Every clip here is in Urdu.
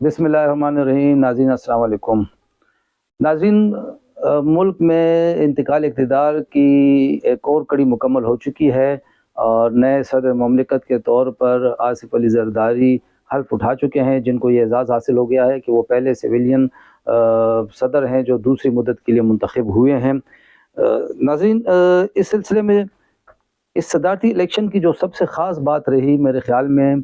بسم اللہ الرحمن الرحیم۔ ناظرین السلام علیکم۔ ناظرین، ملک میں انتقال اقتدار کی ایک اور کڑی مکمل ہو چکی ہے اور نئے صدر مملکت کے طور پر آصف علی زرداری حلف اٹھا چکے ہیں، جن کو یہ اعزاز حاصل ہو گیا ہے کہ وہ پہلے سویلین صدر ہیں جو دوسری مدت کے لیے منتخب ہوئے ہیں۔ ناظرین، اس سلسلے میں اس صدارتی الیکشن کی جو سب سے خاص بات رہی میرے خیال میں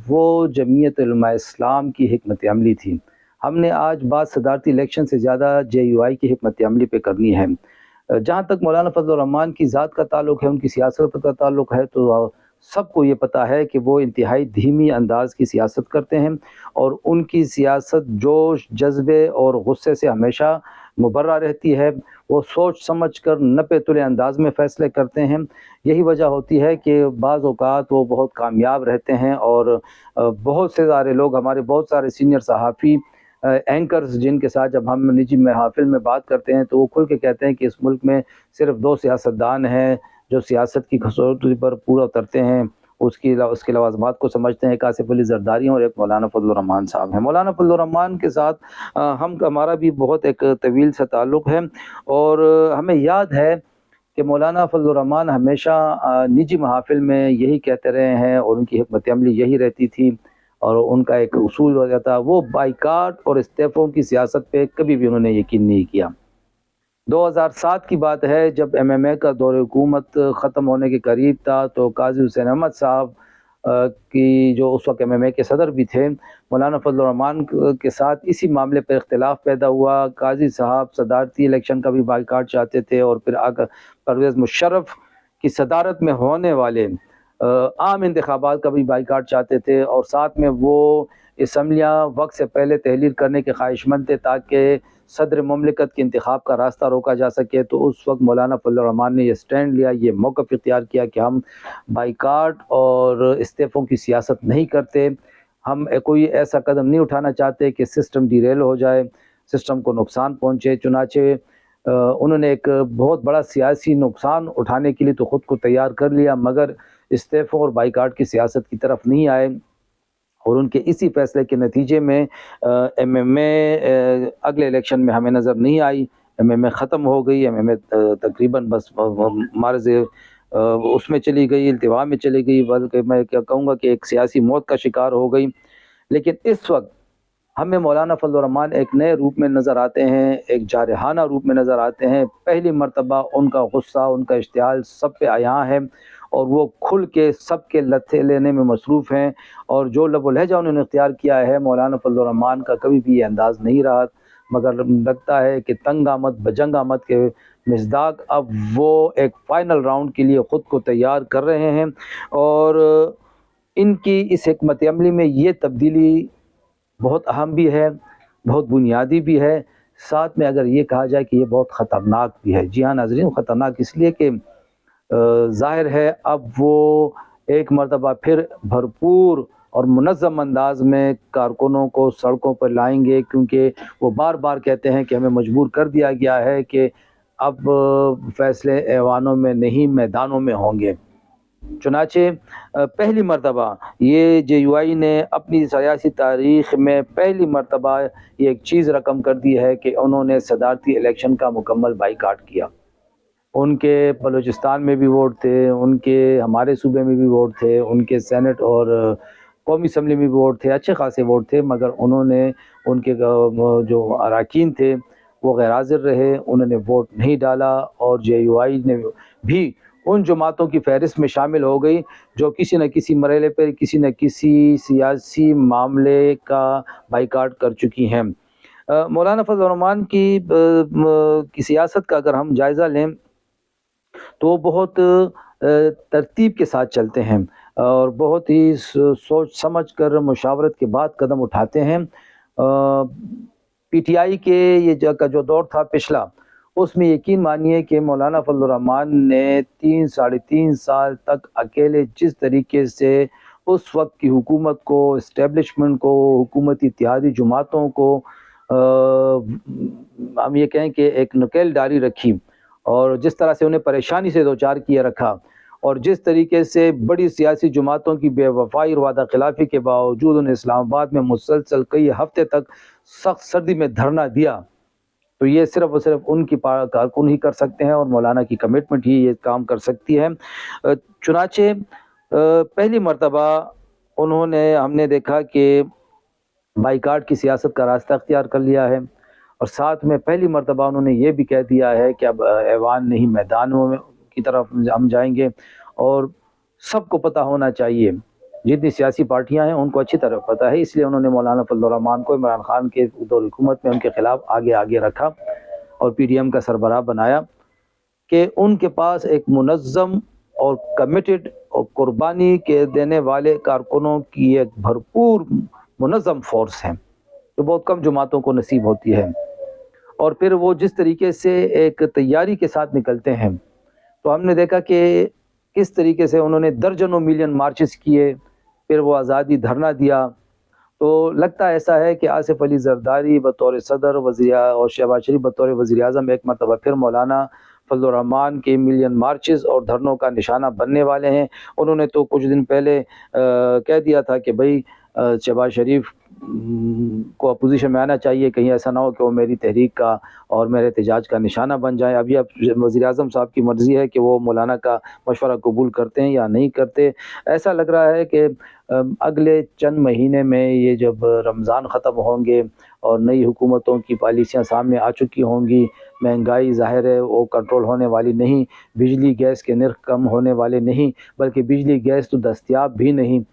وہ جمعیت علماء اسلام کی حکمت عملی تھی۔ ہم نے آج بات صدارتی الیکشن سے زیادہ JUI کی حکمت عملی پہ کرنی ہے۔ جہاں تک مولانا فضل الرحمان کی ذات کا تعلق ہے، ان کی سیاست کا تعلق ہے، تو سب کو یہ پتہ ہے کہ وہ انتہائی دھیمی انداز کی سیاست کرتے ہیں اور ان کی سیاست جوش، جذبے اور غصے سے ہمیشہ مبرہ رہتی ہے۔ وہ سوچ سمجھ کر نپے تلے انداز میں فیصلے کرتے ہیں۔ یہی وجہ ہوتی ہے کہ بعض اوقات وہ بہت کامیاب رہتے ہیں اور بہت سے سارے لوگ، ہمارے بہت سارے سینئر صحافی، اینکرز، جن کے ساتھ جب ہم نجی محافل میں بات کرتے ہیں تو وہ کھل کے کہتے ہیں کہ اس ملک میں صرف 2 سیاستدان ہیں جو سیاست کی کسوٹی پر پورا اترتے ہیں، اس کے لوازمات کو سمجھتے ہیں۔ ایک آصف علی زرداری اور ایک مولانا فضل الرحمان صاحب ہیں۔ مولانا فضل الرحمان کے ساتھ ہمارا بھی بہت ایک طویل سا تعلق ہے اور ہمیں یاد ہے کہ مولانا فضل الرحمان ہمیشہ نجی محافل میں یہی کہتے رہے ہیں اور ان کی حکمت عملی یہی رہتی تھی اور ان کا ایک اصول ہو جاتا، وہ بائیکاٹ اور استعفوں کی سیاست پہ کبھی بھی انہوں نے یقین نہیں کیا۔ 2007 کی بات ہے، جب MMA کا دور حکومت ختم ہونے کے قریب تھا تو قاضی حسین احمد صاحب کی، جو اس وقت MMA کے صدر بھی تھے، مولانا فضل الرحمان کے ساتھ اسی معاملے پر اختلاف پیدا ہوا۔ قاضی صاحب صدارتی الیکشن کا بھی بائیکاٹ چاہتے تھے اور پھر پرویز مشرف کی صدارت میں ہونے والے عام انتخابات کا بھی بائیکاٹ چاہتے تھے اور ساتھ میں وہ اسمبلیاں وقت سے پہلے تحلیل کرنے کے خواہش مند تھے تاکہ صدر مملکت کے انتخاب کا راستہ روکا جا سکے۔ تو اس وقت مولانا فضل الرحمان نے یہ سٹینڈ لیا، یہ موقف اختیار کیا کہ ہم بائیکاٹ اور استعفوں کی سیاست نہیں کرتے، ہم کوئی ایسا قدم نہیں اٹھانا چاہتے کہ سسٹم ڈیریل ہو جائے، سسٹم کو نقصان پہنچے۔ چنانچہ انہوں نے ایک بہت بڑا سیاسی نقصان اٹھانے کے لیے تو خود کو تیار کر لیا، مگر استعفوں اور بائیکاٹ کی سیاست کی طرف نہیں آئے اور ان کے اسی فیصلے کے نتیجے میں MMA اگلے الیکشن میں ہمیں نظر نہیں آئی۔ MMA ختم ہو گئی، MMA تقریباً بس معرض اس میں چلی گئی، التوا میں چلی گئی، بلکہ میں کیا کہوں گا کہ ایک سیاسی موت کا شکار ہو گئی۔ لیکن اس وقت ہمیں مولانا فضل الرحمان ایک نئے روپ میں نظر آتے ہیں، ایک جارحانہ روپ میں نظر آتے ہیں۔ پہلی مرتبہ ان کا غصہ، ان کا اشتعال سب پہ عیاں ہے اور وہ کھل کے سب کے لتھے لینے میں مصروف ہیں اور جو لب و لہجہ انہوں نے اختیار کیا ہے مولانا فضل الرحمان کا کبھی بھی یہ انداز نہیں رہا، مگر لگتا ہے کہ تنگ آمد بجنگ آمد کے مصداق اب وہ ایک فائنل راؤنڈ کے لیے خود کو تیار کر رہے ہیں اور ان کی اس حکمت عملی میں یہ تبدیلی بہت اہم بھی ہے، بہت بنیادی بھی ہے، ساتھ میں اگر یہ کہا جائے کہ یہ بہت خطرناک بھی ہے۔ جی ہاں ناظرین، خطرناک اس لیے کہ ظاہر ہے اب وہ ایک مرتبہ پھر بھرپور اور منظم انداز میں کارکنوں کو سڑکوں پر لائیں گے، کیونکہ وہ بار بار کہتے ہیں کہ ہمیں مجبور کر دیا گیا ہے کہ اب فیصلے ایوانوں میں نہیں میدانوں میں ہوں گے۔ چنانچہ پہلی مرتبہ یہ JUI نے اپنی سیاسی تاریخ میں پہلی مرتبہ یہ ایک چیز رقم کر دی ہے کہ انہوں نے صدارتی الیکشن کا مکمل بائیکاٹ کیا۔ ان کے بلوچستان میں بھی ووٹ تھے، ان کے ہمارے صوبے میں بھی ووٹ تھے، ان کے سینٹ اور قومی اسمبلی میں بھی ووٹ تھے، اچھے خاصے ووٹ تھے، مگر انہوں نے ان کے جو اراکین تھے وہ غیر حاضر رہے، انہوں نے ووٹ نہیں ڈالا اور JUI نے بھی ان جماعتوں کی فہرست میں شامل ہو گئی جو کسی نہ کسی مرحلے پر کسی نہ کسی سیاسی معاملے کا بائیکاٹ کر چکی ہیں۔ مولانا فضل الرحمان کی سیاست کا اگر ہم جائزہ لیں تو وہ بہت ترتیب کے ساتھ چلتے ہیں اور بہت ہی سوچ سمجھ کر مشاورت کے بعد قدم اٹھاتے ہیں۔ PTI کے یہ کا جو دور تھا پچھلا، اس میں یقین مانیے کہ مولانا فضل الرحمان نے 3-3.5 سال تک اکیلے جس طریقے سے اس وقت کی حکومت کو، اسٹیبلشمنٹ کو، حکومتی اتحادی جماعتوں کو ہم یہ کہیں کہ ایک نکیل ڈاری رکھی اور جس طرح سے انہیں پریشانی سے دوچار کیا رکھا اور جس طریقے سے بڑی سیاسی جماعتوں کی بے وفائی اور وعدہ خلافی کے باوجود انہیں اسلام آباد میں مسلسل کئی ہفتے تک سخت سردی میں دھرنا دیا، تو یہ صرف اور صرف ان کی کارکن ہی کر سکتے ہیں اور مولانا کی کمٹمنٹ ہی یہ کام کر سکتی ہے۔ چنانچہ پہلی مرتبہ ہم نے دیکھا کہ بائیکاٹ کی سیاست کا راستہ اختیار کر لیا ہے، اور ساتھ میں پہلی مرتبہ انہوں نے یہ بھی کہہ دیا ہے کہ اب ایوان نہیں میدانوں کی طرف ہم جائیں گے۔ اور سب کو پتہ ہونا چاہیے، جتنی سیاسی پارٹیاں ہیں ان کو اچھی طرح پتہ ہے، اس لیے انہوں نے مولانا فضل الرحمان کو عمران خان کے دور حکومت میں ان کے خلاف آگے رکھا اور پی ڈی ایم کا سربراہ بنایا کہ ان کے پاس ایک منظم اور کمیٹڈ اور قربانی کے دینے والے کارکنوں کی ایک بھرپور منظم فورس ہے، جو بہت کم جماعتوں کو نصیب ہوتی ہے۔ اور پھر وہ جس طریقے سے ایک تیاری کے ساتھ نکلتے ہیں، تو ہم نے دیکھا کہ کس طریقے سے انہوں نے درجنوں ملین مارچز کیے، پھر وہ آزادی دھرنا دیا۔ تو لگتا ایسا ہے کہ آصف علی زرداری بطور صدر اور شہباز شریف بطور وزیر اعظم ایک مرتبہ پھر مولانا فضل الرحمان کے ملین مارچز اور دھرنوں کا نشانہ بننے والے ہیں۔ انہوں نے تو کچھ دن پہلے کہہ دیا تھا کہ بھائی شہباز شریف کو اپوزیشن میں آنا چاہیے، کہیں ایسا نہ ہو کہ وہ میری تحریک کا اور میرے احتجاج کا نشانہ بن جائیں۔ اب وزیر اعظم صاحب کی مرضی ہے کہ وہ مولانا کا مشورہ قبول کرتے ہیں یا نہیں کرتے۔ ایسا لگ رہا ہے کہ اگلے چند مہینے میں یہ جب رمضان ختم ہوں گے اور نئی حکومتوں کی پالیسیاں سامنے آ چکی ہوں گی، مہنگائی ظاہر ہے وہ کنٹرول ہونے والی نہیں، بجلی گیس کے نرخ کم ہونے والے نہیں، بلکہ بجلی گیس تو دستیاب بھی نہیں،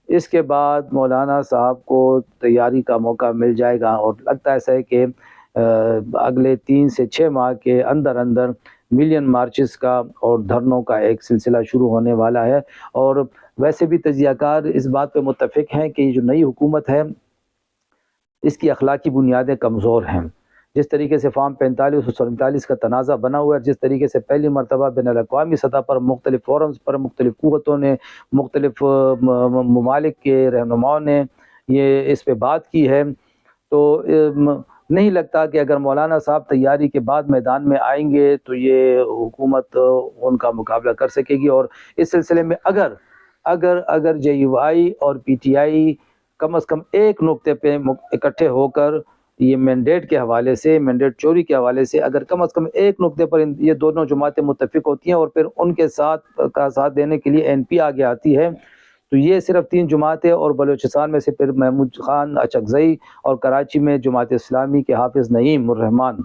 اس کے بعد مولانا صاحب کو تیاری کا موقع مل جائے گا۔ اور لگتا ایسا ہے کہ اگلے 3 سے 6 ماہ کے اندر ملین مارچز کا اور دھرنوں کا ایک سلسلہ شروع ہونے والا ہے۔ اور ویسے بھی تجزیہ کار اس بات پہ متفق ہیں کہ یہ جو نئی حکومت ہے اس کی اخلاقی بنیادیں کمزور ہیں۔ جس طریقے سے فارم 45 اور 47 کا تنازع بنا ہوا ہے، جس طریقے سے پہلی مرتبہ بین الاقوامی سطح پر مختلف فورمز پر مختلف قوتوں نے، مختلف ممالک کے رہنماؤں نے یہ اس پہ بات کی ہے، تو نہیں لگتا کہ اگر مولانا صاحب تیاری کے بعد میدان میں آئیں گے تو یہ حکومت ان کا مقابلہ کر سکے گی۔ اور اس سلسلے میں اگر جے یو آئی اور پی ٹی آئی کم از کم ایک نقطے پہ اکٹھے ہو کر یہ مینڈیٹ کے حوالے سے، مینڈیٹ چوری کے حوالے سے اگر کم از کم ایک نقطے پر یہ دونوں جماعتیں متفق ہوتی ہیں اور پھر ان کے ساتھ دینے کے لیے این پی آگے آتی ہے، تو یہ صرف 3 جماعتیں، اور بلوچستان میں سے پھر محمود خان اچکزئی اور کراچی میں جماعت اسلامی کے حافظ نعیم الرحمان،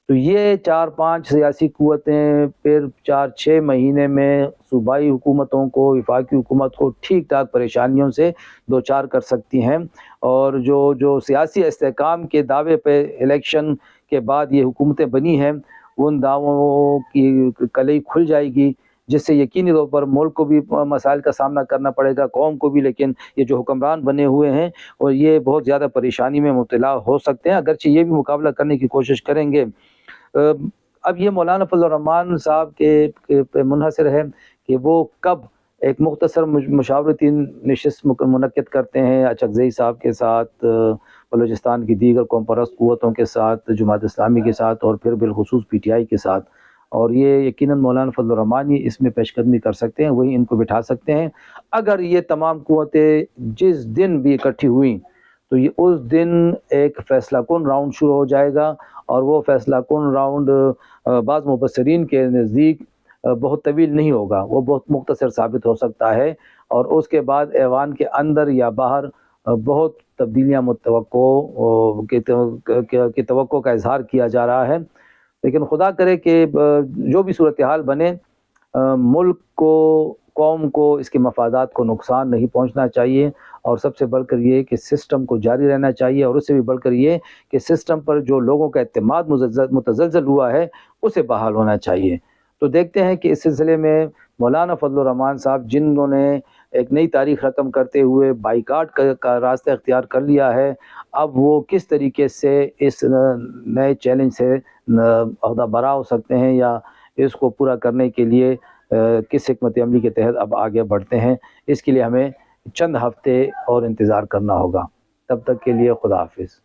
تو یہ 4-5 سیاسی قوتیں پھر 4-6 مہینے میں صوبائی حکومتوں کو، وفاقی حکومت کو ٹھیک ٹھاک پریشانیوں سے دوچار کر سکتی ہیں۔ اور جو سیاسی استحکام کے دعوے پہ الیکشن کے بعد یہ حکومتیں بنی ہیں، ان دعووں کی کلئی کھل جائے گی، جس سے یقینی طور پر ملک کو بھی مسائل کا سامنا کرنا پڑے گا، قوم کو بھی، لیکن یہ جو حکمران بنے ہوئے ہیں اور یہ بہت زیادہ پریشانی میں مبتلا ہو سکتے ہیں، اگرچہ یہ بھی مقابلہ کرنے کی کوشش کریں گے۔ اب یہ مولانا فضل الرحمان صاحب کے پہ منحصر ہے کہ وہ کب ایک مختصر مشاورتی نشست منعقد کرتے ہیں اچکزئی صاحب کے ساتھ، بلوچستان کی دیگر قوم پرست قوتوں کے ساتھ، جماعت اسلامی کے ساتھ، اور پھر بالخصوص پی ٹی آئی کے ساتھ، اور یہ یقیناً مولانا فضل الرحمان ہی اس میں پیش قدمی کر سکتے ہیں، وہی ان کو بٹھا سکتے ہیں۔ اگر یہ تمام قوتیں جس دن بھی اکٹھی ہوئیں تو یہ اس دن ایک فیصلہ کن راؤنڈ شروع ہو جائے گا، اور وہ فیصلہ کن راؤنڈ بعض مبصرین کے نزدیک بہت طویل نہیں ہوگا، وہ بہت مختصر ثابت ہو سکتا ہے، اور اس کے بعد ایوان کے اندر یا باہر بہت تبدیلیاں کی توقع کا اظہار کیا جا رہا ہے۔ لیکن خدا کرے کہ جو بھی صورتحال بنے، ملک کو، قوم کو، اس کے مفادات کو نقصان نہیں پہنچنا چاہیے، اور سب سے بڑھ کر یہ کہ سسٹم کو جاری رہنا چاہیے، اور اس سے بھی بڑھ کر یہ کہ سسٹم پر جو لوگوں کا اعتماد متزلزل ہوا ہے اسے بحال ہونا چاہیے۔ تو دیکھتے ہیں کہ اس سلسلے میں مولانا فضل الرحمان صاحب، جنہوں نے ایک نئی تاریخ رقم کرتے ہوئے بائیکاٹ کا راستہ اختیار کر لیا ہے، اب وہ کس طریقے سے اس نئے چیلنج سے عہدہ برا ہو سکتے ہیں، یا اس کو پورا کرنے کے لیے کس حکمت عملی کے تحت اب آگے بڑھتے ہیں، اس کے لیے ہمیں چند ہفتے اور انتظار کرنا ہوگا۔ تب تک کے لیے خدا حافظ۔